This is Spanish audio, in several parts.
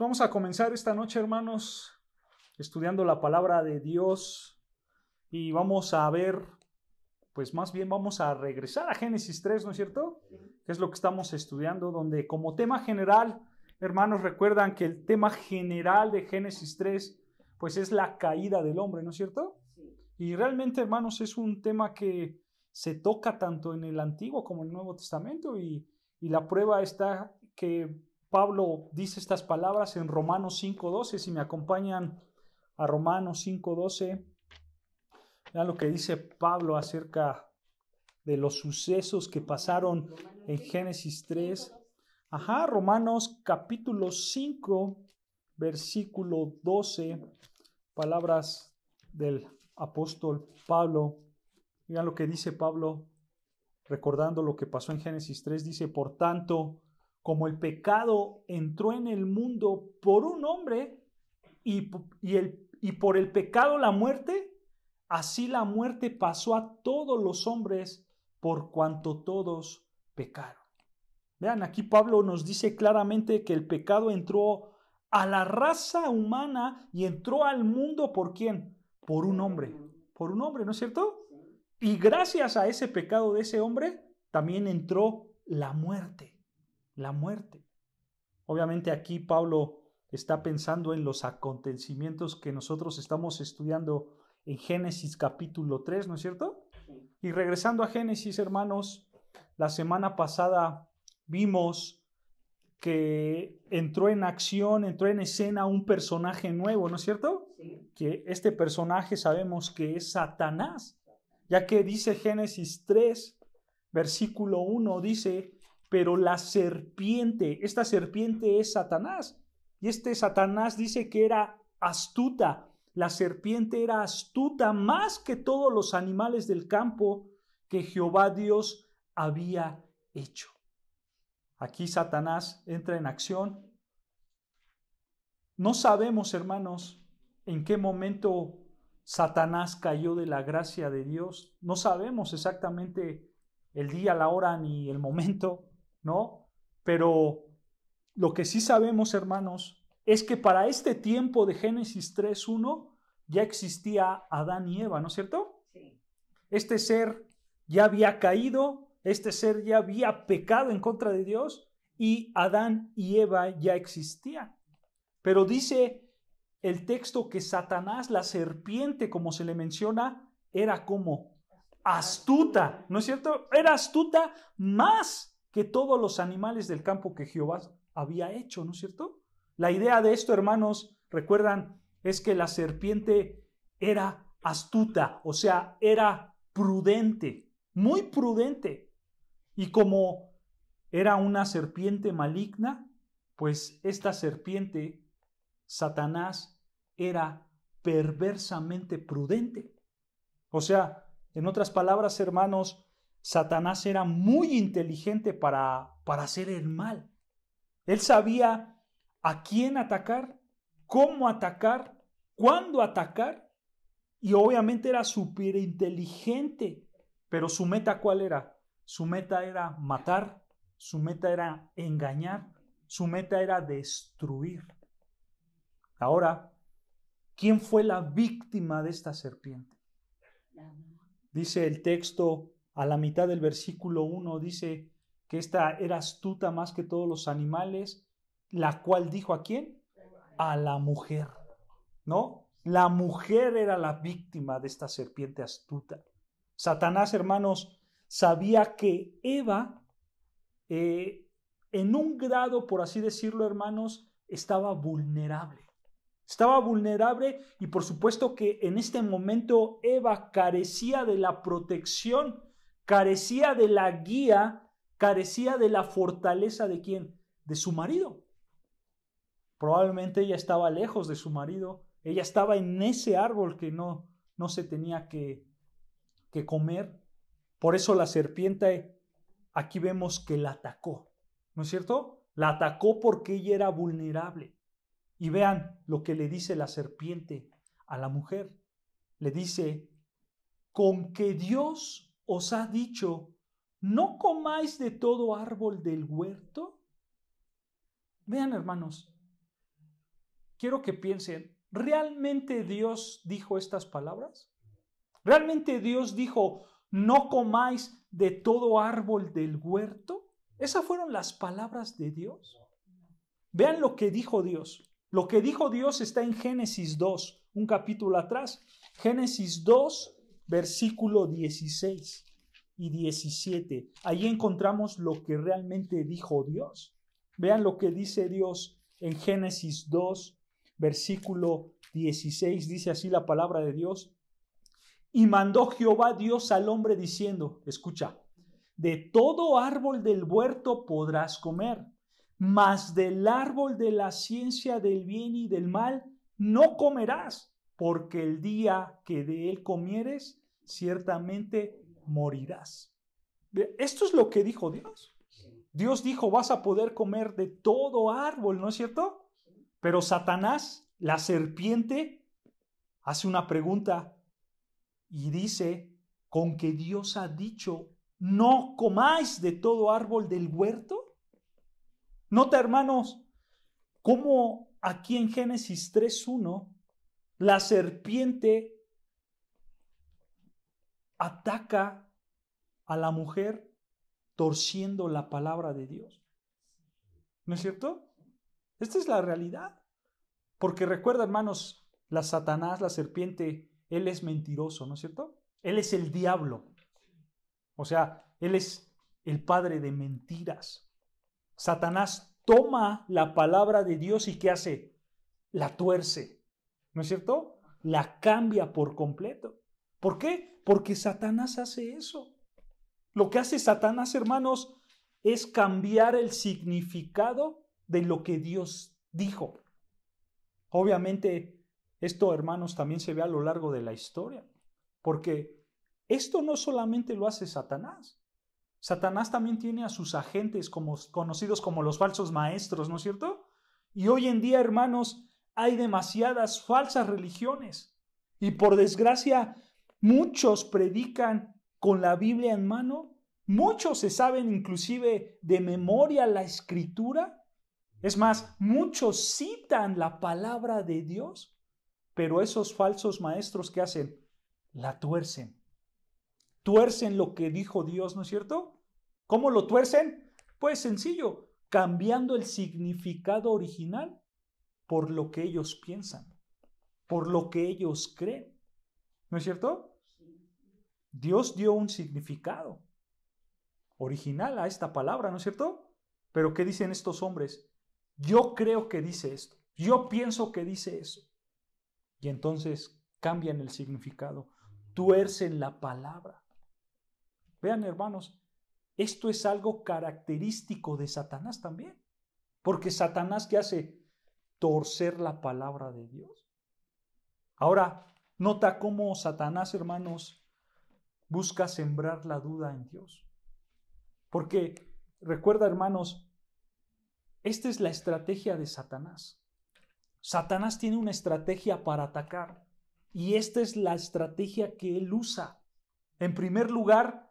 Vamos a comenzar esta noche, hermanos, estudiando la palabra de Dios y vamos a ver, pues más bien vamos a regresar a Génesis 3, ¿no es cierto? Que es lo que estamos estudiando, donde como tema general, hermanos, recuerdan que el tema general de Génesis 3, pues es la caída del hombre, ¿no es cierto? Y realmente, hermanos, es un tema que se toca tanto en el Antiguo como en el Nuevo Testamento y la prueba está que Pablo dice estas palabras en Romanos 5:12. Si me acompañan a Romanos 5:12, vean lo que dice Pablo acerca de los sucesos que pasaron en Génesis 3. Romanos capítulo 5, versículo 12, palabras del apóstol Pablo. Vean lo que dice Pablo, recordando lo que pasó en Génesis 3, dice: por tanto, como el pecado entró en el mundo por un hombre y por el pecado la muerte, así la muerte pasó a todos los hombres por cuanto todos pecaron. Vean, aquí Pablo nos dice claramente que el pecado entró a la raza humana y entró al mundo ¿por quién? Por un hombre, ¿no es cierto? Y gracias a ese pecado de ese hombre también entró la muerte. La muerte. Obviamente aquí Pablo está pensando en los acontecimientos que nosotros estamos estudiando en Génesis capítulo 3, ¿no es cierto? Y regresando a Génesis, hermanos, la semana pasada vimos que entró en acción, entró en escena un personaje nuevo, ¿no es cierto? Sí. Que este personaje sabemos que es Satanás, ya que dice Génesis 3, versículo 1, dice: pero la serpiente, esta serpiente es Satanás. Y este Satanás dice que era astuta. La serpiente era astuta más que todos los animales del campo que Jehová Dios había hecho. Aquí Satanás entra en acción. No sabemos, hermanos, en qué momento Satanás cayó de la gracia de Dios. No sabemos exactamente el día, la hora ni el momento, ¿no? Pero lo que sí sabemos, hermanos, es que para este tiempo de Génesis 3:1 ya existía Adán y Eva, ¿no es cierto? Sí. Este ser ya había caído, este ser ya había pecado en contra de Dios y Adán y Eva ya existían. Pero dice el texto que Satanás, la serpiente, como se le menciona, era como astuta, ¿no es cierto? Era astuta más que todos los animales del campo que Jehová había hecho, ¿no es cierto? La idea de esto, hermanos, recuerdan, es que la serpiente era astuta, o sea, era prudente, muy prudente. Y como era una serpiente maligna, pues esta serpiente, Satanás, era perversamente prudente. O sea, en otras palabras, hermanos, Satanás era muy inteligente para hacer el mal. Él sabía a quién atacar, cómo atacar, cuándo atacar, y obviamente era súper inteligente. Pero su meta, ¿cuál era? Su meta era matar, su meta era engañar, su meta era destruir. Ahora, ¿quién fue la víctima de esta serpiente? Dice el texto a la mitad del versículo 1, dice que esta era astuta más que todos los animales, la cual dijo ¿a quién? A la mujer, ¿no? La mujer era la víctima de esta serpiente astuta. Satanás, hermanos, sabía que Eva, en un grado, por así decirlo, hermanos, estaba vulnerable. Estaba vulnerable y por supuesto que en este momento Eva carecía de la protección, carecía de la guía, carecía de la fortaleza ¿de quién? De su marido. Probablemente ella estaba lejos de su marido, ella estaba en ese árbol que no se tenía que comer. Por eso la serpiente, aquí vemos que la atacó, ¿no es cierto? La atacó porque ella era vulnerable. Y vean lo que le dice la serpiente a la mujer. Le dice: con que Dios os ha dicho, no comáis de todo árbol del huerto. Vean, hermanos, quiero que piensen, ¿realmente Dios dijo estas palabras? ¿Realmente Dios dijo, no comáis de todo árbol del huerto? ¿Esas fueron las palabras de Dios? Vean lo que dijo Dios. Lo que dijo Dios está en Génesis 2, un capítulo atrás. Génesis 2, versículo 16 y 17. Ahí encontramos lo que realmente dijo Dios. Vean lo que dice Dios en Génesis 2, versículo 16. Dice así la palabra de Dios. Y mandó Jehová Dios al hombre diciendo, escucha, de todo árbol del huerto podrás comer, mas del árbol de la ciencia del bien y del mal no comerás, porque el día que de él comieres, ciertamente morirás. Esto es lo que dijo Dios. Dios dijo, vas a poder comer de todo árbol, ¿no es cierto? Pero Satanás, la serpiente, hace una pregunta y dice, ¿con que Dios ha dicho, no comáis de todo árbol del huerto? Nota, hermanos, cómo aquí en Génesis 3:1 la serpiente ataca a la mujer torciendo la palabra de Dios. ¿No es cierto? Esta es la realidad. Porque recuerda, hermanos, Satanás, la serpiente, él es mentiroso, ¿no es cierto? Él es el diablo. O sea, él es el padre de mentiras. Satanás toma la palabra de Dios y ¿qué hace? La tuerce, ¿no es cierto? La cambia por completo. ¿Por qué? Porque Satanás hace eso. Lo que hace Satanás, hermanos, es cambiar el significado de lo que Dios dijo. Obviamente, esto, hermanos, también se ve a lo largo de la historia, porque esto no solamente lo hace Satanás. Satanás también tiene a sus agentes conocidos como los falsos maestros, ¿no es cierto? Y hoy en día, hermanos, hay demasiadas falsas religiones. Y por desgracia, muchos predican con la Biblia en mano. Muchos se saben inclusive de memoria la Escritura. Es más, muchos citan la palabra de Dios, pero esos falsos maestros, ¿qué hacen? La tuercen. Tuercen lo que dijo Dios, ¿no es cierto? ¿Cómo lo tuercen? Pues sencillo, cambiando el significado original por lo que ellos piensan, por lo que ellos creen. ¿No es cierto? Dios dio un significado original a esta palabra, ¿no es cierto? Pero ¿qué dicen estos hombres? Yo creo que dice esto, yo pienso que dice eso. Y entonces cambian el significado, tuercen la palabra. Vean, hermanos, esto es algo característico de Satanás también. Porque Satanás, ¿qué hace? Torcer la palabra de Dios. Ahora, nota cómo Satanás, hermanos, busca sembrar la duda en Dios. Porque, recuerda, hermanos, esta es la estrategia de Satanás. Satanás tiene una estrategia para atacar. Y esta es la estrategia que él usa. En primer lugar,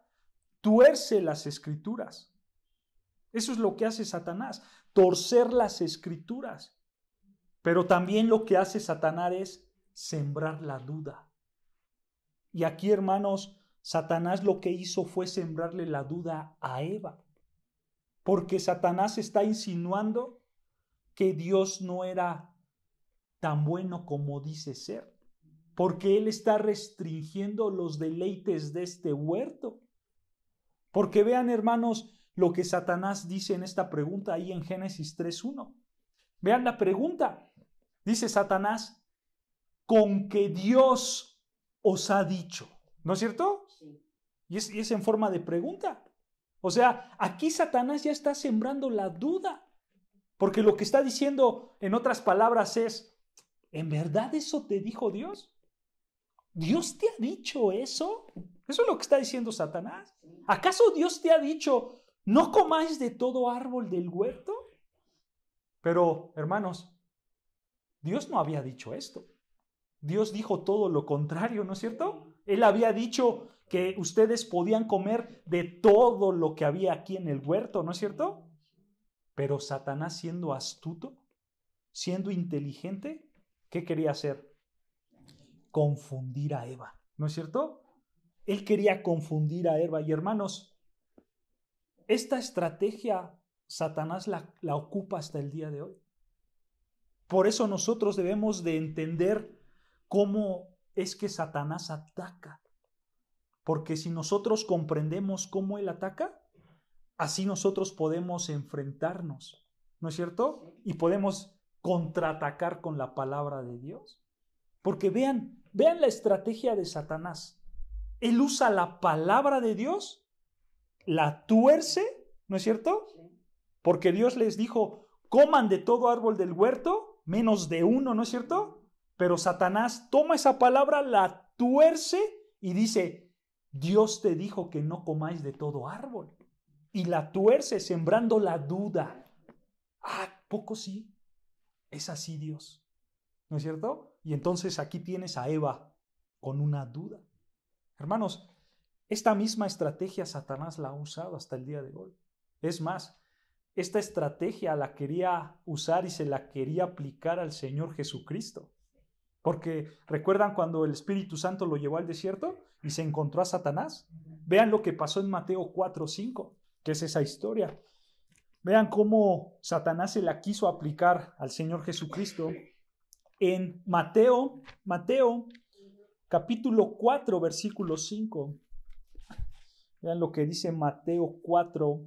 tuerce las escrituras. Eso es lo que hace Satanás, torcer las escrituras. Pero también lo que hace Satanás es sembrar la duda. Y aquí, hermanos, Satanás lo que hizo fue sembrarle la duda a Eva. Porque Satanás está insinuando que Dios no era tan bueno como dice ser. Porque Él está restringiendo los deleites de este huerto. Porque vean, hermanos, lo que Satanás dice en esta pregunta ahí en Génesis 3:1. Vean la pregunta. Dice Satanás, con que Dios os ha dicho. ¿No es cierto? Sí. Y es en forma de pregunta. O sea, aquí Satanás ya está sembrando la duda. Porque lo que está diciendo, en otras palabras, es, ¿en verdad eso te dijo Dios? ¿Dios te ha dicho eso? Eso es lo que está diciendo Satanás. ¿Acaso Dios te ha dicho, no comáis de todo árbol del huerto? Pero, hermanos, Dios no había dicho esto. Dios dijo todo lo contrario, ¿no es cierto? Él había dicho que ustedes podían comer de todo lo que había aquí en el huerto, ¿no es cierto? Pero Satanás, siendo astuto, siendo inteligente, ¿qué quería hacer? Confundir a Eva, ¿no es cierto? Él quería confundir a Eva. Y hermanos, esta estrategia Satanás la ocupa hasta el día de hoy. Por eso nosotros debemos de entender cómo es que Satanás ataca. Porque si nosotros comprendemos cómo él ataca, así nosotros podemos enfrentarnos, ¿no es cierto? Y podemos contraatacar con la palabra de Dios. Porque vean la estrategia de Satanás. Él usa la palabra de Dios, la tuerce, ¿no es cierto? Porque Dios les dijo, coman de todo árbol del huerto, menos de uno, ¿no es cierto? Pero Satanás toma esa palabra, la tuerce y dice, Dios te dijo que no comáis de todo árbol. Y la tuerce sembrando la duda. ¿Poco sí? Es así Dios, ¿no es cierto? Y entonces aquí tienes a Eva con una duda. Hermanos, esta misma estrategia Satanás la ha usado hasta el día de hoy. Es más, esta estrategia la quería usar y se la quería aplicar al Señor Jesucristo. Porque ¿recuerdan cuando el Espíritu Santo lo llevó al desierto y se encontró a Satanás? Vean lo que pasó en Mateo 4:5, que es esa historia. Vean cómo Satanás se la quiso aplicar al Señor Jesucristo. En Mateo capítulo 4, versículo 5. Vean lo que dice Mateo 4.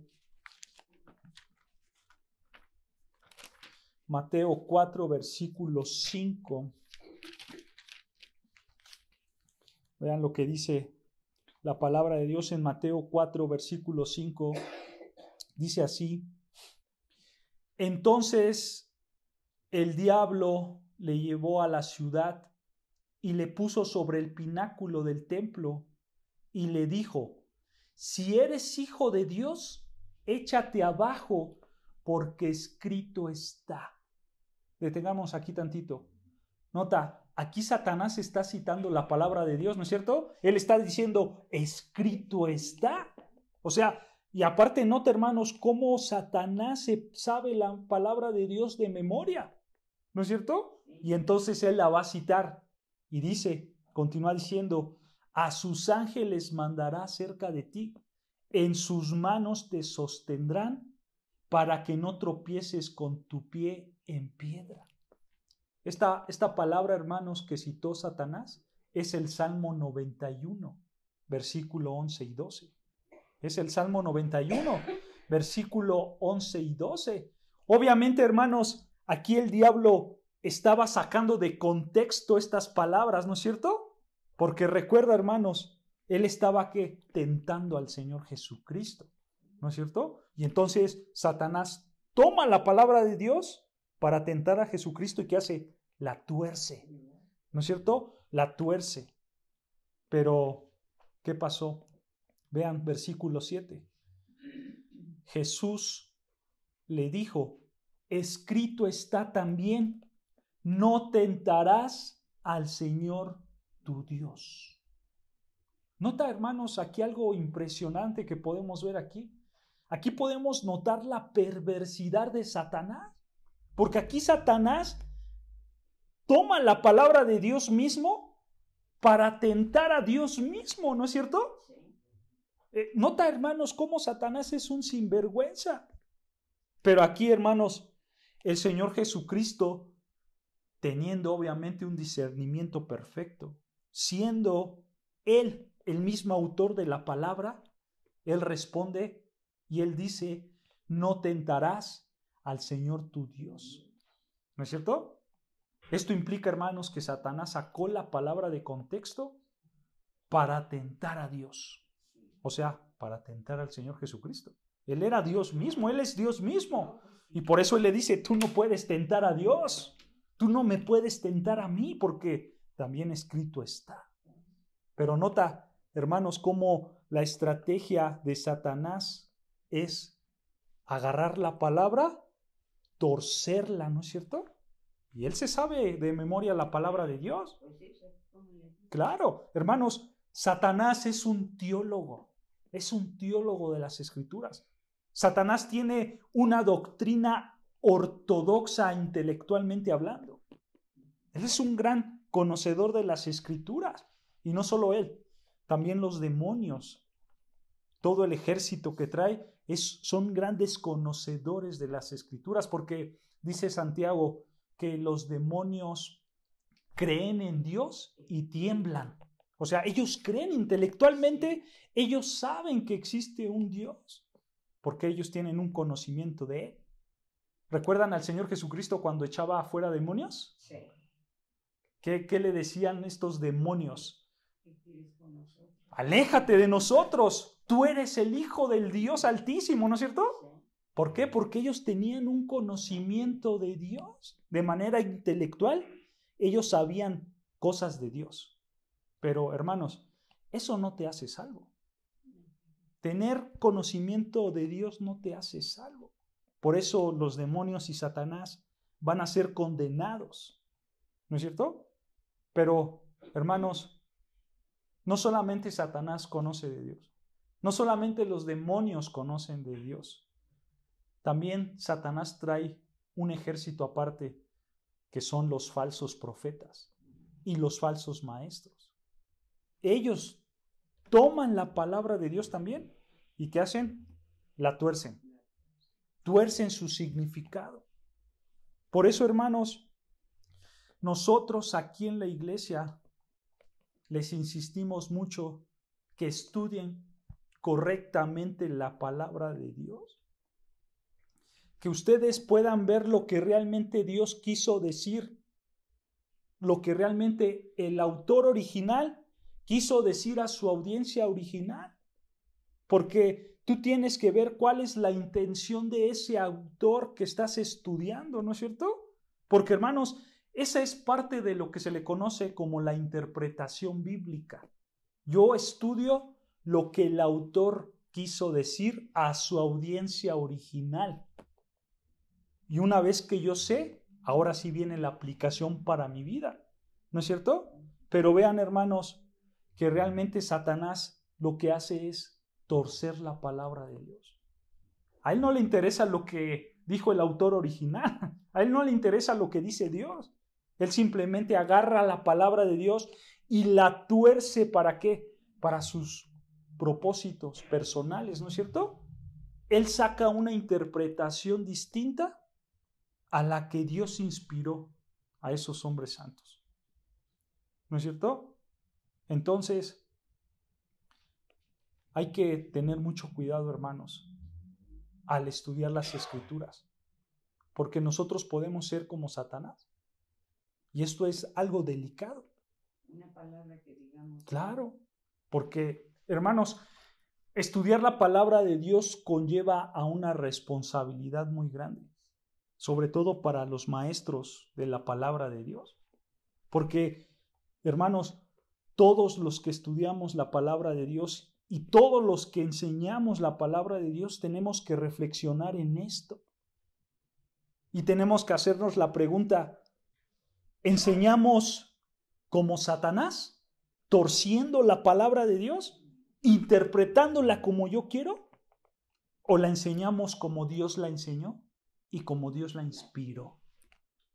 Mateo 4, versículo 5. Vean lo que dice la palabra de Dios en Mateo 4, versículo 5. Dice así: entonces el diablo le llevó a la ciudad y le puso sobre el pináculo del templo y le dijo: si eres hijo de Dios, échate abajo, porque escrito está. Detengamos aquí tantito. Nota, aquí Satanás está citando la palabra de Dios, ¿no es cierto? Él está diciendo, escrito está. O sea, y aparte nota, hermanos, cómo Satanás sabe la palabra de Dios de memoria, ¿no es cierto? Y entonces él la va a citar y dice, continúa diciendo, a sus ángeles mandará cerca de ti, en sus manos te sostendrán para que no tropieces con tu pie en piedra. Esta palabra, hermanos, que citó Satanás es el Salmo 91, versículo 11 y 12. Es el Salmo 91, versículo 11 y 12. Obviamente, hermanos, aquí el diablo estaba sacando de contexto estas palabras, ¿no es cierto? Porque recuerda, hermanos, él estaba tentando al Señor Jesucristo, ¿no es cierto? Y entonces Satanás toma la palabra de Dios para tentar a Jesucristo y ¿qué hace? La tuerce, ¿no es cierto? La tuerce. Pero, ¿qué pasó? Vean versículo 7. Jesús le dijo, escrito está también, no tentarás al Señor tu Dios. Nota, hermanos, aquí algo impresionante que podemos ver aquí. Aquí podemos notar la perversidad de Satanás, porque aquí Satanás toma la palabra de Dios mismo para tentar a Dios mismo, ¿no es cierto? Nota, hermanos, cómo Satanás es un sinvergüenza. Pero aquí, hermanos, el Señor Jesucristo, teniendo obviamente un discernimiento perfecto, siendo Él el mismo autor de la palabra, Él responde y Él dice, no tentarás al Señor tu Dios. ¿No es cierto? Esto implica, hermanos, que Satanás sacó la palabra de contexto para tentar a Dios. O sea, para tentar al Señor Jesucristo. Él era Dios mismo, Él es Dios mismo. Y por eso Él le dice, tú no puedes tentar a Dios. Tú no me puedes tentar a mí porque también escrito está. Pero nota, hermanos, cómo la estrategia de Satanás es agarrar la palabra, torcerla, ¿no es cierto? Y él se sabe de memoria la palabra de Dios. Claro, hermanos, Satanás es un teólogo de las Escrituras. Satanás tiene una doctrina ortodoxa intelectualmente hablando. Él es un gran conocedor de las Escrituras. Y no solo él, también los demonios. Todo el ejército que trae son grandes conocedores de las Escrituras, porque dice Santiago que los demonios creen en Dios y tiemblan. O sea, ellos creen intelectualmente, ellos saben que existe un Dios, porque ellos tienen un conocimiento de Él. ¿Recuerdan al Señor Jesucristo cuando echaba afuera demonios? Sí. ¿Qué le decían estos demonios? Aléjate de nosotros, tú eres el Hijo del Dios Altísimo, ¿no es cierto? ¿Por qué? Porque ellos tenían un conocimiento de Dios. De manera intelectual, ellos sabían cosas de Dios. Pero, hermanos, eso no te hace salvo. Tener conocimiento de Dios no te hace salvo. Por eso los demonios y Satanás van a ser condenados. ¿No es cierto? Pero, hermanos, no solamente Satanás conoce de Dios. No solamente los demonios conocen de Dios. También Satanás trae un ejército aparte, que son los falsos profetas y los falsos maestros. Ellos toman la palabra de Dios también y ¿qué hacen? La tuercen. Tuercen su significado. Por eso, hermanos, nosotros aquí en la iglesia les insistimos mucho que estudien correctamente la palabra de Dios. Que ustedes puedan ver lo que realmente Dios quiso decir, lo que realmente el autor original quiso decir a su audiencia original. Porque tú tienes que ver cuál es la intención de ese autor que estás estudiando, ¿no es cierto? Porque, hermanos, esa es parte de lo que se le conoce como la interpretación bíblica. Yo estudio lo que el autor quiso decir a su audiencia original. Y una vez que yo sé, ahora sí viene la aplicación para mi vida, ¿no es cierto? Pero vean, hermanos, que realmente Satanás lo que hace es torcer la palabra de Dios. A él no le interesa lo que dijo el autor original, a él no le interesa lo que dice Dios. Él simplemente agarra la palabra de Dios y la tuerce, ¿para qué? Para sus propósitos personales, ¿no es cierto? Él saca una interpretación distinta a la que Dios inspiró a esos hombres santos. ¿No es cierto? Entonces, hay que tener mucho cuidado, hermanos, al estudiar las Escrituras, porque nosotros podemos ser como Satanás. Y esto es algo delicado. Una palabra que digamos. Claro, porque, hermanos, estudiar la palabra de Dios conlleva a una responsabilidad muy grande, sobre todo para los maestros de la palabra de Dios. Porque, hermanos, todos los que estudiamos la palabra de Dios y todos los que enseñamos la palabra de Dios tenemos que reflexionar en esto. Y tenemos que hacernos la pregunta, ¿enseñamos como Satanás, torciendo la palabra de Dios, interpretándola como yo quiero? ¿O la enseñamos como Dios la enseñó y como Dios la inspiró?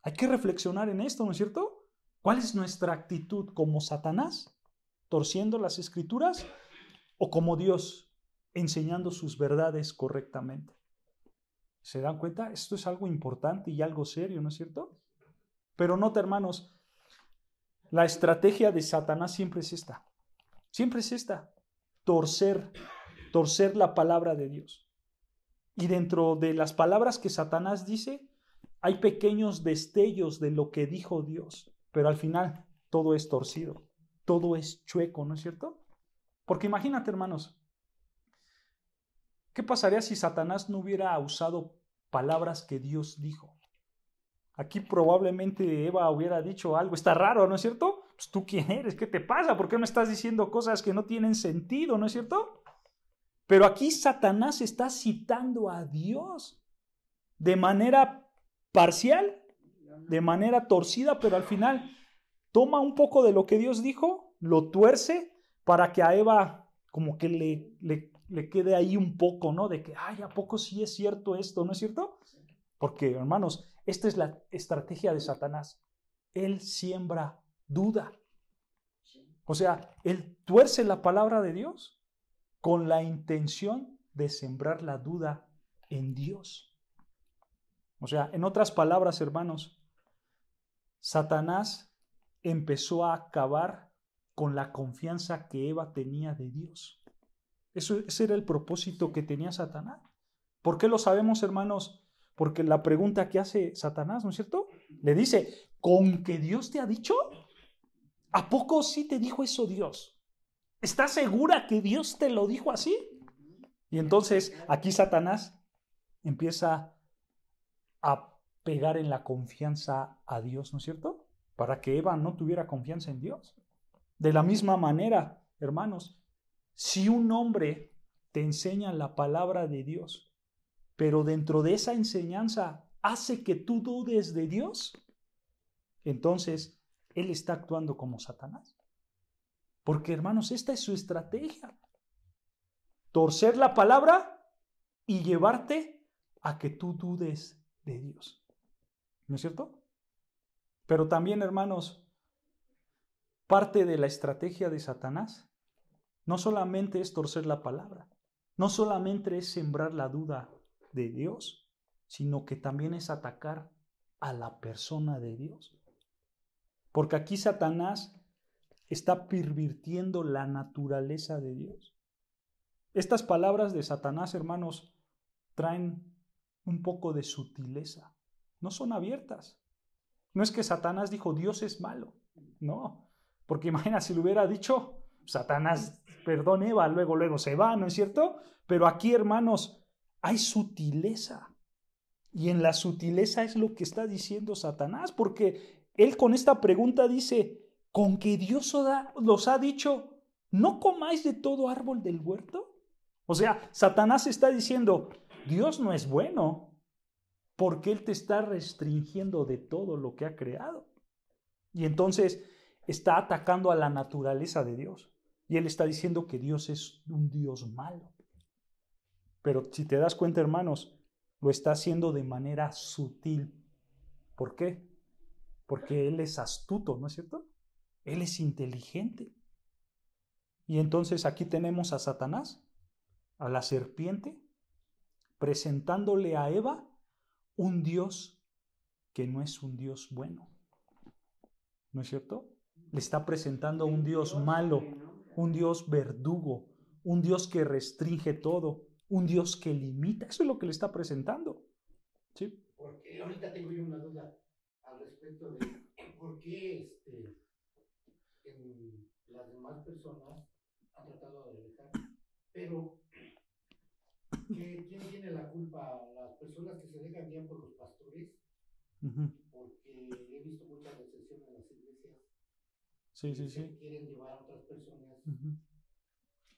Hay que reflexionar en esto, ¿no es cierto? ¿Cuál es nuestra actitud como Satanás, torciendo las Escrituras, o como Dios, enseñando sus verdades correctamente? ¿Se dan cuenta? Esto es algo importante y algo serio, ¿no es cierto? Pero nota, hermanos, la estrategia de Satanás siempre es esta. Siempre es esta. Torcer la palabra de Dios. Y dentro de las palabras que Satanás dice, hay pequeños destellos de lo que dijo Dios. Pero al final, todo es torcido. Todo es chueco, ¿no es cierto? Porque imagínate, hermanos, ¿qué pasaría si Satanás no hubiera usado palabras que Dios dijo? Aquí probablemente Eva hubiera dicho algo, está raro, ¿no es cierto? Pues tú quién eres, ¿qué te pasa? ¿Por qué me estás diciendo cosas que no tienen sentido, ¿no es cierto? Pero aquí Satanás está citando a Dios de manera parcial, de manera torcida, pero al final toma un poco de lo que Dios dijo, lo tuerce para que a Eva como que le quede ahí un poco, ¿no? De que, ay, ¿a poco sí es cierto esto, ¿no es cierto? Porque, hermanos, esta es la estrategia de Satanás. Él siembra duda. O sea, él tuerce la palabra de Dios con la intención de sembrar la duda en Dios. O sea, en otras palabras, hermanos, Satanás empezó a acabar con la confianza que Eva tenía de Dios. Ese era el propósito que tenía Satanás. ¿Por qué lo sabemos, hermanos? Porque la pregunta que hace Satanás, ¿no es cierto? Le dice, ¿con que Dios te ha dicho? ¿A poco sí te dijo eso Dios? ¿Estás segura que Dios te lo dijo así? Y entonces aquí Satanás empieza a pegar en la confianza a Dios, ¿no es cierto? Para que Eva no tuviera confianza en Dios. De la misma manera, hermanos, si un hombre te enseña la palabra de Dios, pero dentro de esa enseñanza hace que tú dudes de Dios, entonces él está actuando como Satanás. Porque, hermanos, esta es su estrategia. Torcer la palabra y llevarte a que tú dudes de Dios. ¿No es cierto? Pero también, hermanos, parte de la estrategia de Satanás no solamente es torcer la palabra, no solamente es sembrar la duda de Dios, sino que también es atacar a la persona de Dios. Porque aquí Satanás está pervirtiendo la naturaleza de Dios. Estas palabras de Satanás, hermanos, traen un poco de sutileza. No son abiertas. No es que Satanás dijo, Dios es malo. No, porque imagina si lo hubiera dicho, Satanás, perdón, Eva, luego se va, ¿no es cierto? Pero aquí, hermanos, hay sutileza. Y en la sutileza es lo que está diciendo Satanás, porque él con esta pregunta dice, ¿con que Dios los ha dicho, no comáis de todo árbol del huerto? O sea, Satanás está diciendo, Dios no es bueno, porque Él te está restringiendo de todo lo que ha creado. Y entonces está atacando a la naturaleza de Dios. Y Él está diciendo que Dios es un Dios malo. Pero si te das cuenta, hermanos, lo está haciendo de manera sutil. ¿Por qué? Porque Él es astuto, ¿no es cierto? Él es inteligente. Y entonces aquí tenemos a Satanás, a la serpiente, presentándole a Eva un Dios que no es un Dios bueno. ¿No es cierto? Le está presentando un Dios malo, un Dios verdugo, un Dios que restringe todo, un Dios que limita. Eso es lo que le está presentando. ¿Sí? Porque ahorita tengo yo una duda al respecto de por qué en las demás personas han tratado de dejar, pero ¿quién tiene la culpa? ¿Las personas que se dejan guiar por los pastores? Porque he visto mucha recesión en las iglesias. Sí. Quieren llevar a otras personas,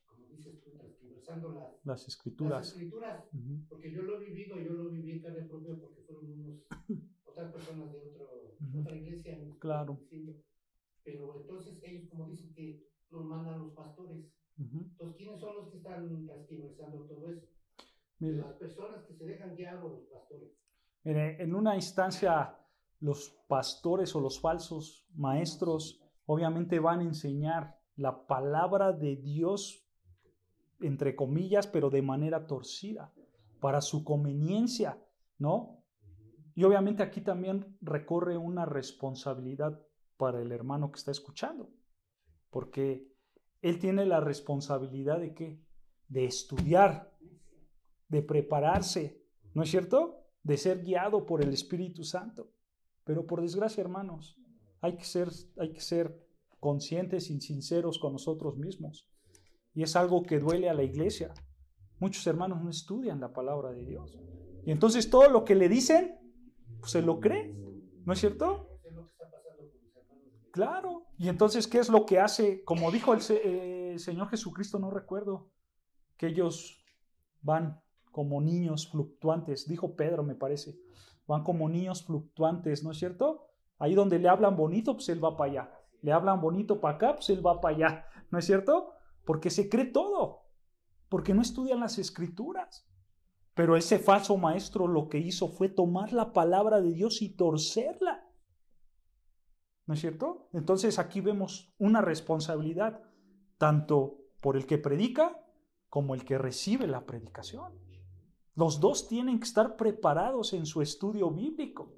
como dices tú, transversando las escrituras. Las escrituras, porque yo lo he vivido, yo lo viví en carne propia porque fueron otras personas de otra iglesia. Claro. Diciendo, pero entonces ellos, como dicen, que los mandan los pastores. Entonces, ¿quiénes son los que están transversando todo eso? Mire, las personas que se dejan guiar o los pastores. Mire, en una instancia, los pastores o los falsos maestros obviamente van a enseñar la palabra de Dios, entre comillas, pero de manera torcida, para su conveniencia, ¿no? Y obviamente aquí también recorre una responsabilidad para el hermano que está escuchando, porque él tiene la responsabilidad de ¿qué? De estudiar, de prepararse, ¿no es cierto? De ser guiado por el Espíritu Santo. Pero por desgracia, hermanos, hay que ser conscientes y sinceros con nosotros mismos. Y es algo que duele a la iglesia. Muchos hermanos no estudian la palabra de Dios. Y entonces todo lo que le dicen, pues se lo cree, ¿no es cierto? Claro. Y entonces, ¿qué es lo que hace? Como dijo el Señor Jesucristo, no recuerdo, que ellos van como niños fluctuantes, dijo Pedro, me parece, van como niños fluctuantes, ¿no es cierto? Ahí donde le hablan bonito, pues él va para allá. Le hablan bonito para acá, pues él va para allá, ¿no es cierto? Porque se cree todo, porque no estudian las escrituras. Pero ese falso maestro lo que hizo fue tomar la palabra de Dios y torcerla. ¿No es cierto? Entonces aquí vemos una responsabilidad tanto por el que predica como el que recibe la predicación. Los dos tienen que estar preparados en su estudio bíblico.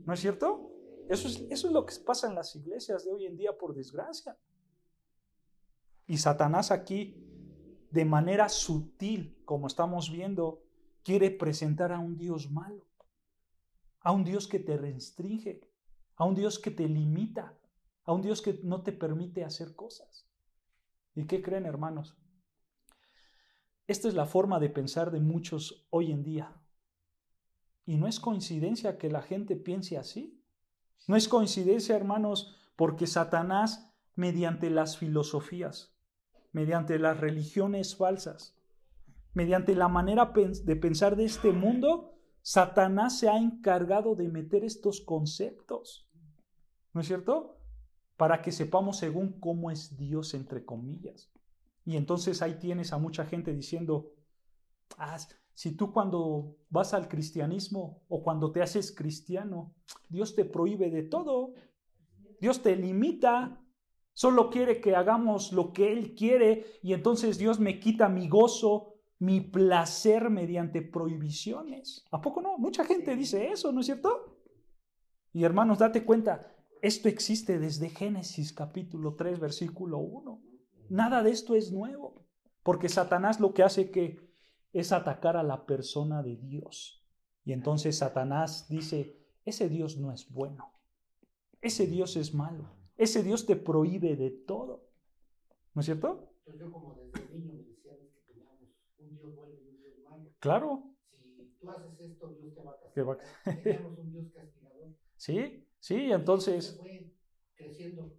¿No es cierto? Eso es lo que pasa en las iglesias de hoy en día, por desgracia. Y Satanás aquí, de manera sutil, como estamos viendo, quiere presentar a un Dios malo, a un Dios que te restringe, a un Dios que te limita, a un Dios que no te permite hacer cosas. ¿Y qué creen, hermanos? Esta es la forma de pensar de muchos hoy en día. Y no es coincidencia que la gente piense así. No es coincidencia, hermanos, porque Satanás, mediante las filosofías, mediante las religiones falsas, mediante la manera de pensar de este mundo, Satanás se ha encargado de meter estos conceptos, ¿no es cierto? Para que sepamos según cómo es Dios, entre comillas. Y entonces ahí tienes a mucha gente diciendo, si tú cuando vas al cristianismo o cuando te haces cristiano, Dios te prohíbe de todo, Dios te limita, solo quiere que hagamos lo que Él quiere y entonces Dios me quita mi gozo, mi placer mediante prohibiciones. ¿A poco no? Mucha gente dice eso, ¿no es cierto? Y hermanos, date cuenta, esto existe desde Génesis capítulo 3, versículo 1. Nada de esto es nuevo, porque Satanás lo que hace es atacar a la persona de Dios. Y entonces Satanás dice, ese Dios no es bueno, ese Dios es malo, ese Dios te prohíbe de todo. ¿No es cierto? Entonces yo como desde niño me decían que teníamos un Dios bueno y un Dios malo. Claro. Si tú haces esto, Dios te va a castigar. Teníamos un Dios castigador. Sí, entonces... Se fue creciendo.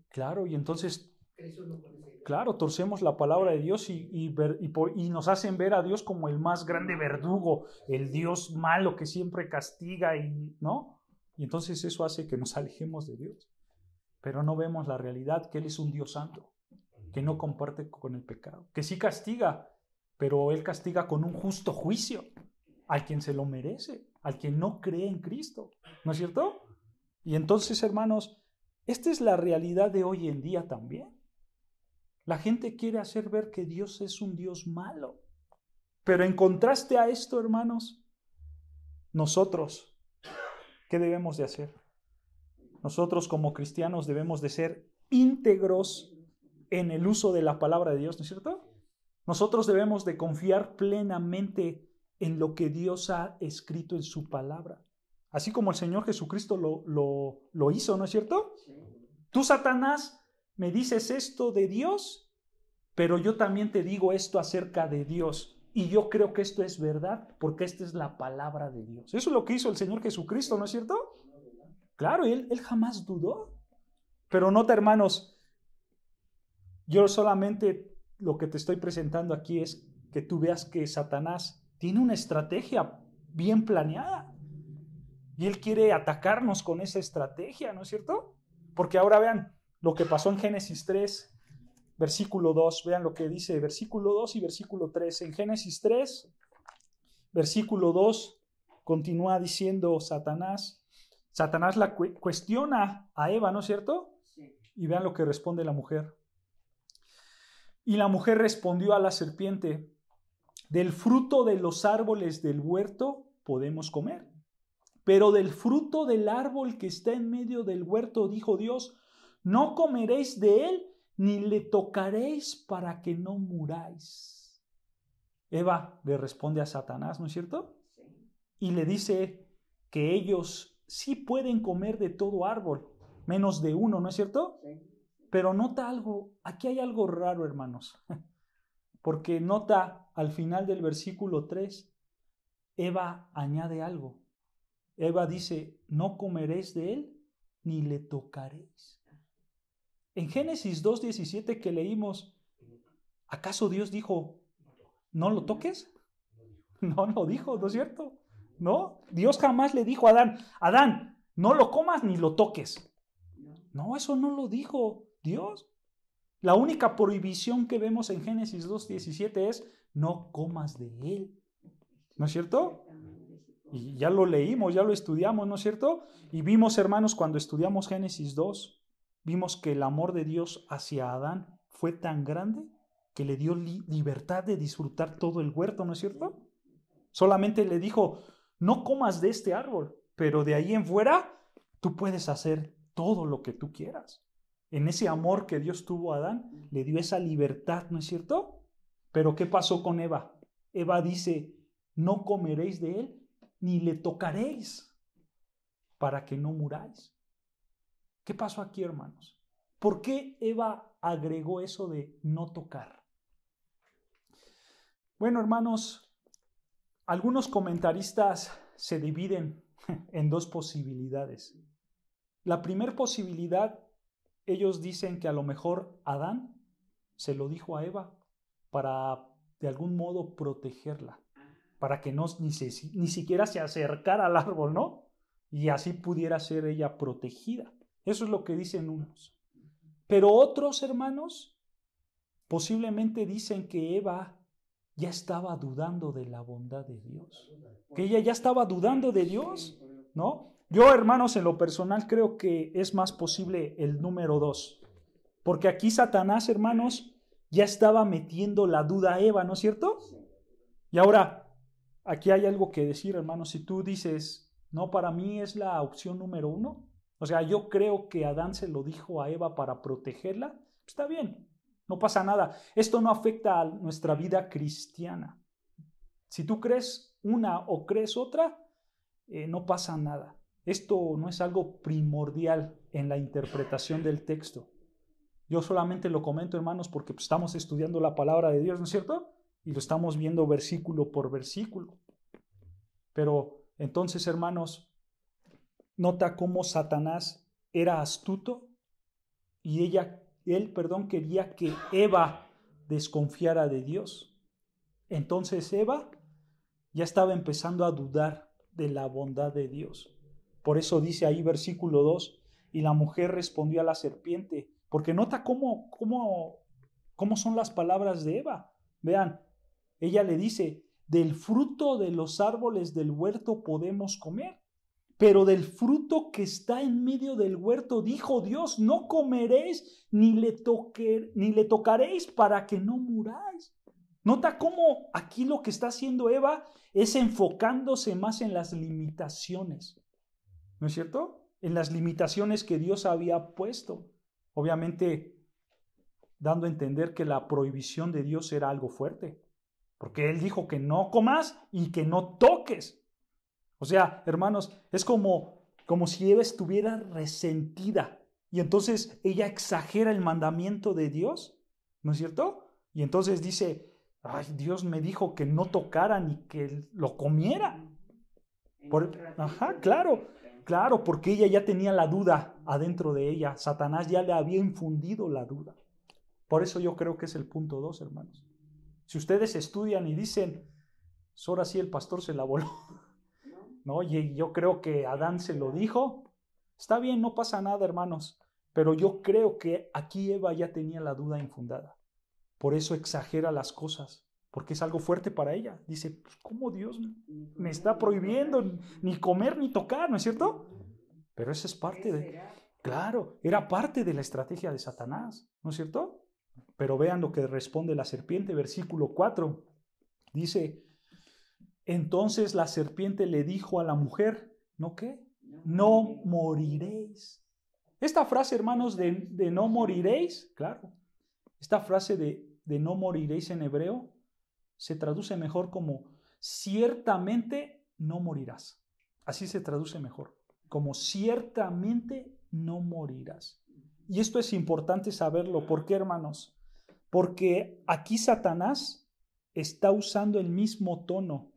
Claro, y entonces... Creció uno con esa idea. Claro, torcemos la palabra de Dios y nos hacen ver a Dios como el más grande verdugo, el Dios malo que siempre castiga, ¿no? Y entonces eso hace que nos alejemos de Dios. Pero no vemos la realidad, que Él es un Dios santo, que no comparte con el pecado, que sí castiga, pero Él castiga con un justo juicio al quien se lo merece, al quien no cree en Cristo, ¿no es cierto? Y entonces, hermanos, esta es la realidad de hoy en día también. La gente quiere hacer ver que Dios es un Dios malo. Pero en contraste a esto, hermanos, nosotros, ¿qué debemos de hacer? Nosotros como cristianos debemos de ser íntegros en el uso de la palabra de Dios, ¿no es cierto? Nosotros debemos de confiar plenamente en lo que Dios ha escrito en su palabra. Así como el Señor Jesucristo lo hizo, ¿no es cierto? Tú, Satanás, me dices esto de Dios, pero yo también te digo esto acerca de Dios. Y yo creo que esto es verdad porque esta es la palabra de Dios. Eso es lo que hizo el Señor Jesucristo, ¿no es cierto? Claro, él jamás dudó. Pero nota, hermanos, yo solamente lo que te estoy presentando aquí es que tú veas que Satanás tiene una estrategia bien planeada. Y él quiere atacarnos con esa estrategia, ¿no es cierto? Porque ahora vean lo que pasó en Génesis 3, versículo 2. Vean lo que dice versículo 2 y versículo 3. En Génesis 3, versículo 2, continúa diciendo Satanás la cuestiona a Eva, ¿no es cierto? Sí. Y vean lo que responde la mujer. Y la mujer respondió a la serpiente, del fruto de los árboles del huerto podemos comer, pero del fruto del árbol que está en medio del huerto, dijo Dios, no comeréis de él, ni le tocaréis para que no muráis. Eva le responde a Satanás, ¿no es cierto? Sí. Y le dice que ellos sí pueden comer de todo árbol, menos de uno, ¿no es cierto? Sí. Pero nota algo, aquí hay algo raro, hermanos, porque nota al final del versículo 3, Eva añade algo. Eva dice, no comeréis de él, ni le tocaréis. En Génesis 2:17 que leímos, ¿acaso Dios dijo, no lo toques? No lo dijo, ¿no es cierto? No, Dios jamás le dijo a Adán, no lo comas ni lo toques. No, eso no lo dijo Dios. La única prohibición que vemos en Génesis 2:17 es, no comas de él. ¿no es cierto? Y ya lo leímos, ya lo estudiamos, ¿no es cierto? Y vimos, hermanos, cuando estudiamos Génesis 2, vimos que el amor de Dios hacia Adán fue tan grande que le dio libertad de disfrutar todo el huerto, ¿no es cierto? Solamente le dijo, no comas de este árbol, pero de ahí en fuera tú puedes hacer todo lo que tú quieras. En ese amor que Dios tuvo a Adán, le dio esa libertad, ¿no es cierto? Pero ¿qué pasó con Eva? Eva dice, no comeréis de él, ni le tocaréis, para que no muráis. ¿Qué pasó aquí, hermanos? ¿Por qué Eva agregó eso de no tocar? Bueno, hermanos, algunos comentaristas se dividen en dos posibilidades. La primera posibilidad, ellos dicen que a lo mejor Adán se lo dijo a Eva para de algún modo protegerla, para que no ni siquiera se acercara al árbol, ¿no? Y así pudiera ser ella protegida. Eso es lo que dicen unos. Pero otros, hermanos, posiblemente dicen que Eva ya estaba dudando de la bondad de Dios, que ella ya estaba dudando de Dios, ¿no? Yo, hermanos, en lo personal creo que es más posible el número 2, porque aquí Satanás, hermanos, ya estaba metiendo la duda a Eva, ¿no es cierto? Y ahora, aquí hay algo que decir, hermanos, si tú dices, no, para mí es la opción número 1, o sea, yo creo que Adán se lo dijo a Eva para protegerla, está bien. No pasa nada. Esto no afecta a nuestra vida cristiana. Si tú crees una o crees otra, no pasa nada. Esto no es algo primordial en la interpretación del texto. Yo solamente lo comento, hermanos, porque estamos estudiando la palabra de Dios, ¿no es cierto? Y lo estamos viendo versículo por versículo. Pero entonces, hermanos, nota cómo Satanás era astuto y él quería que Eva desconfiara de Dios. Entonces Eva ya estaba empezando a dudar de la bondad de Dios. Por eso dice ahí versículo 2, y la mujer respondió a la serpiente, porque nota cómo son las palabras de Eva. Vean, ella le dice, del fruto de los árboles del huerto podemos comer. Pero del fruto que está en medio del huerto, dijo Dios, no comeréis ni le tocaréis para que no muráis. Nota cómo aquí lo que está haciendo Eva es enfocándose más en las limitaciones, ¿no es cierto? En las limitaciones que Dios había puesto. Obviamente dando a entender que la prohibición de Dios era algo fuerte, porque Él dijo que no comas y que no toques. O sea, hermanos, es como si Eva estuviera resentida y entonces ella exagera el mandamiento de Dios, ¿no es cierto? Y entonces dice, ay, Dios me dijo que no tocara ni que lo comiera. Claro, porque ella ya tenía la duda adentro de ella. Satanás ya le había infundido la duda. Por eso yo creo que es el punto 2, hermanos. Si ustedes estudian y dicen, ahora sí el pastor se la voló. ¿No? Y yo creo que Adán se lo dijo. Está bien, no pasa nada, hermanos. Pero yo creo que aquí Eva ya tenía la duda infundada. Por eso exagera las cosas, porque es algo fuerte para ella. Dice, pues, ¿cómo Dios me está prohibiendo ni comer ni tocar? ¿No es cierto? Pero eso es parte de... Claro, era parte de la estrategia de Satanás, ¿no es cierto? Pero vean lo que responde la serpiente, versículo 4. Dice... Entonces la serpiente le dijo a la mujer, ¿no qué? No moriréis. Esta frase, hermanos, de no moriréis, claro, esta frase de no moriréis en hebreo se traduce mejor como ciertamente no morirás. Así se traduce mejor, como ciertamente no morirás. Y esto es importante saberlo. ¿Por qué, hermanos? Porque aquí Satanás está usando el mismo tono,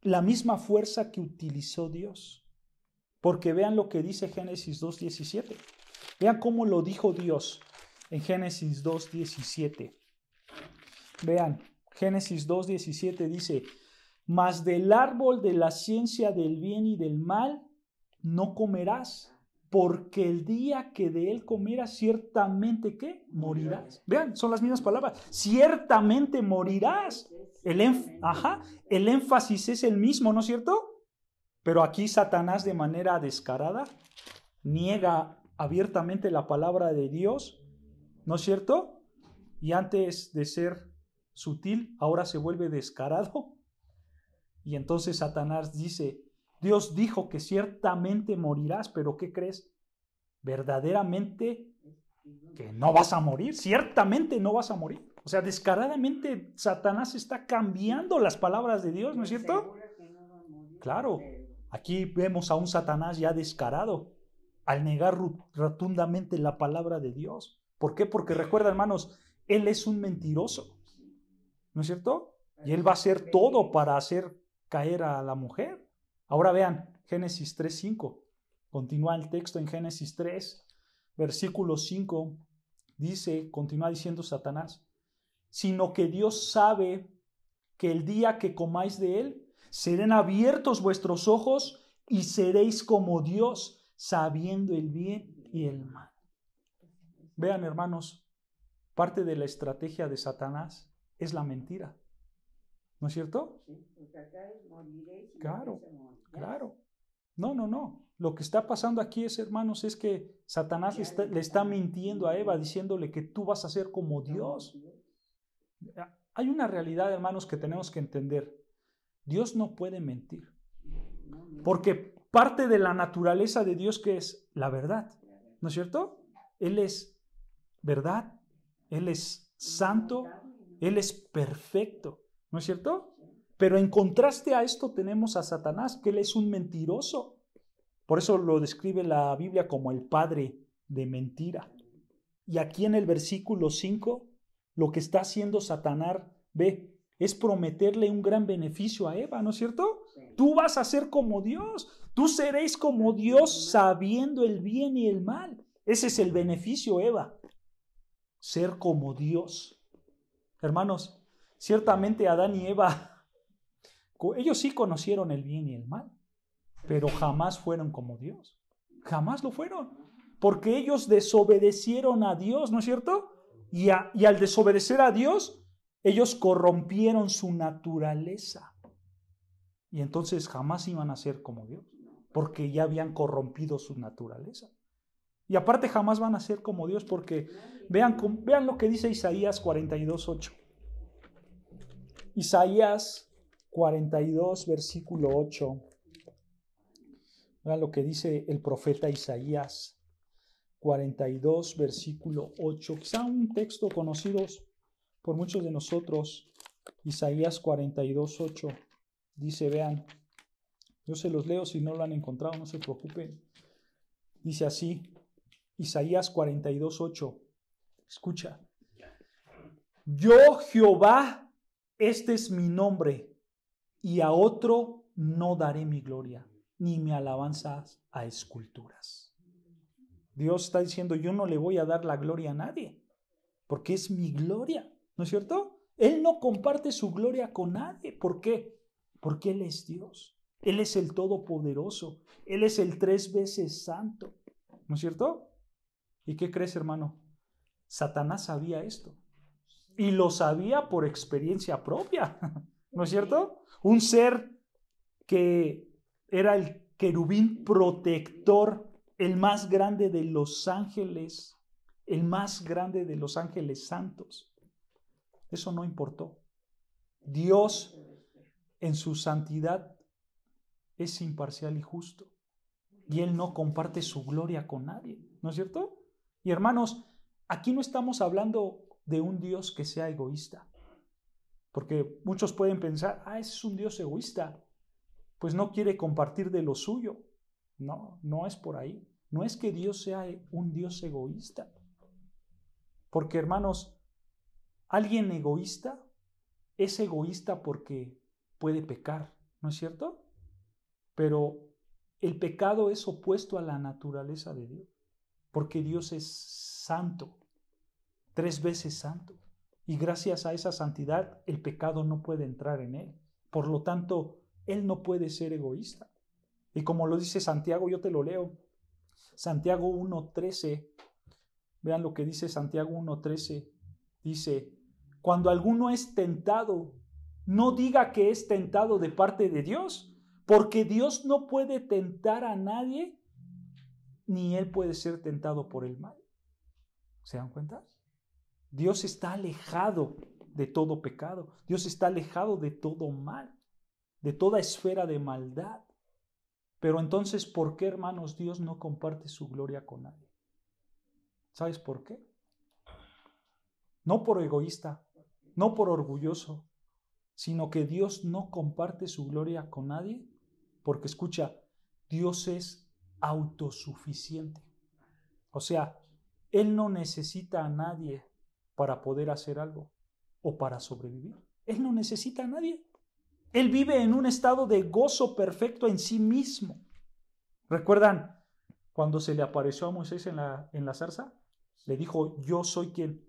la misma fuerza que utilizó Dios. Porque vean lo que dice Génesis 2:17. Vean cómo lo dijo Dios en Génesis 2:17. Vean, Génesis 2:17 dice, mas del árbol de la ciencia del bien y del mal no comerás, porque el día que de él comieras, ciertamente, ¿qué? Morirás. Vean, son las mismas palabras. Ciertamente morirás. El énfasis es el mismo, ¿no es cierto? Pero aquí Satanás, de manera descarada, niega abiertamente la palabra de Dios, ¿no es cierto? Y antes de ser sutil, ahora se vuelve descarado. Y entonces Satanás dice: Dios dijo que ciertamente morirás, pero ¿qué crees? Verdaderamente que no vas a morir, ciertamente no vas a morir. O sea, descaradamente Satanás está cambiando las palabras de Dios, ¿no es cierto? Claro, aquí vemos a un Satanás ya descarado al negar rotundamente la palabra de Dios. ¿Por qué? Porque recuerda, hermanos, él es un mentiroso, ¿no es cierto? Y él va a hacer todo para hacer caer a la mujer. Ahora vean, Génesis 3:5. Continúa el texto en Génesis 3, versículo 5. Dice, continúa diciendo Satanás: sino que Dios sabe que el día que comáis de él, serán abiertos vuestros ojos y seréis como Dios, sabiendo el bien y el mal. Vean, hermanos, parte de la estrategia de Satanás es la mentira. ¿No es cierto? Claro, claro. No. Lo que está pasando aquí es, hermanos, es que Satanás le está mintiendo a Eva, diciéndole que tú vas a ser como Dios. Hay una realidad, hermanos, que tenemos que entender. Dios no puede mentir. Porque parte de la naturaleza de Dios, que es la verdad, ¿no es cierto? Él es verdad, Él es santo, Él es perfecto, ¿no es cierto? Pero en contraste a esto tenemos a Satanás, que él es un mentiroso. Por eso lo describe la Biblia como el padre de mentira. Y aquí en el versículo 5, lo que está haciendo Satanás, ve, es prometerle un gran beneficio a Eva, ¿no es cierto? Tú vas a ser como Dios, tú seréis como Dios sabiendo el bien y el mal. Ese es el beneficio, Eva, ser como Dios. Hermanos, ciertamente Adán y Eva, ellos sí conocieron el bien y el mal, pero jamás fueron como Dios. Jamás lo fueron, porque ellos desobedecieron a Dios, ¿no es cierto? Y al desobedecer a Dios, ellos corrompieron su naturaleza. Y entonces jamás iban a ser como Dios, porque ya habían corrompido su naturaleza. Y aparte jamás van a ser como Dios, porque vean lo que dice Isaías 42:8. Isaías 42, versículo 8. Vean lo que dice el profeta Isaías 42, versículo 8. Quizá un texto conocido por muchos de nosotros. Isaías 42, 8. Dice, vean, yo se los leo, si no lo han encontrado, no se preocupen. Dice así, Isaías 42, 8. Escucha. Yo, Jehová, este es mi nombre, y a otro no daré mi gloria, ni mi alabanza a esculturas. Dios está diciendo, yo no le voy a dar la gloria a nadie, porque es mi gloria, ¿no es cierto? Él no comparte su gloria con nadie. ¿Por qué? Porque Él es Dios. Él es el Todopoderoso. Él es el 3 veces santo, ¿no es cierto? ¿Y qué crees, hermano? Satanás sabía esto. Y lo sabía por experiencia propia, ¿no es cierto? Un ser que era el querubín protector, el más grande de los ángeles, el más grande de los ángeles santos. Eso no importó. Dios, en su santidad, es imparcial y justo. Y Él no comparte su gloria con nadie, ¿no es cierto? Y hermanos, aquí no estamos hablando de un Dios que sea egoísta. Porque muchos pueden pensar, ese es un Dios egoísta, pues no quiere compartir de lo suyo. No, no es por ahí. No es que Dios sea un Dios egoísta. Porque, hermanos, alguien egoísta es egoísta porque puede pecar, ¿no es cierto? Pero el pecado es opuesto a la naturaleza de Dios, porque Dios es santo, 3 veces santo. Y gracias a esa santidad, el pecado no puede entrar en Él. Por lo tanto, Él no puede ser egoísta. Y como lo dice Santiago, yo te lo leo. Santiago 1:13. Vean lo que dice Santiago 1:13. Dice, cuando alguno es tentado, no diga que es tentado de parte de Dios, porque Dios no puede tentar a nadie, ni él puede ser tentado por el mal. ¿Se dan cuenta? Dios está alejado de todo pecado. Dios está alejado de todo mal, de toda esfera de maldad. Pero entonces, ¿por qué, hermanos, Dios no comparte su gloria con nadie? ¿Sabes por qué? No por egoísta, no por orgulloso, sino que Dios no comparte su gloria con nadie, porque escucha, Dios es autosuficiente. O sea, Él no necesita a nadie para poder hacer algo o para sobrevivir. Él no necesita a nadie. Él vive en un estado de gozo perfecto en sí mismo. ¿Recuerdan cuando se le apareció a Moisés en la zarza? Le dijo, yo soy quien,